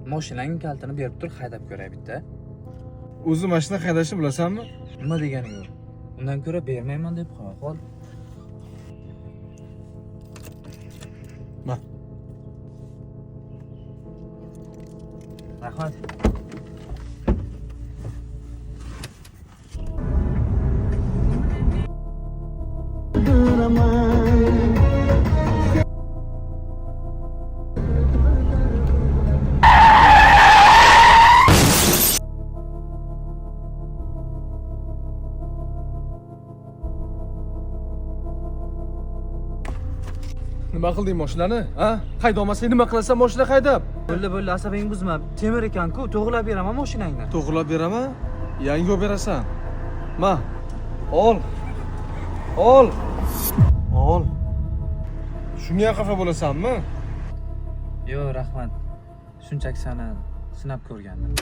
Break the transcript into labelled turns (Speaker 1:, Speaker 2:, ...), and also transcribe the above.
Speaker 1: Mashinangning kalitini berib tur, haydab ko'ray bitta.
Speaker 2: O'zi mashina haydashni bilasanmi?
Speaker 1: Nima deganing u? Undan ko'ra bermayman deb qo'ya qol.
Speaker 2: Ma.
Speaker 1: Rahmat.
Speaker 2: Nima qilding mashinani? Ha? Haydolmasang nima qilasan mashina haydab?
Speaker 1: Bo'ldi, asabing buzma. Temir ekan-ku, to'g'rilab beraman mashinangni.
Speaker 2: To'g'rilab beraman, yangi olib berasan. Ma. Ol. Ol. Ol. Shunga xafa bo'lasanmi?
Speaker 1: Yo'q, rahmat. Shunchaki seni sinab ko'rgandim.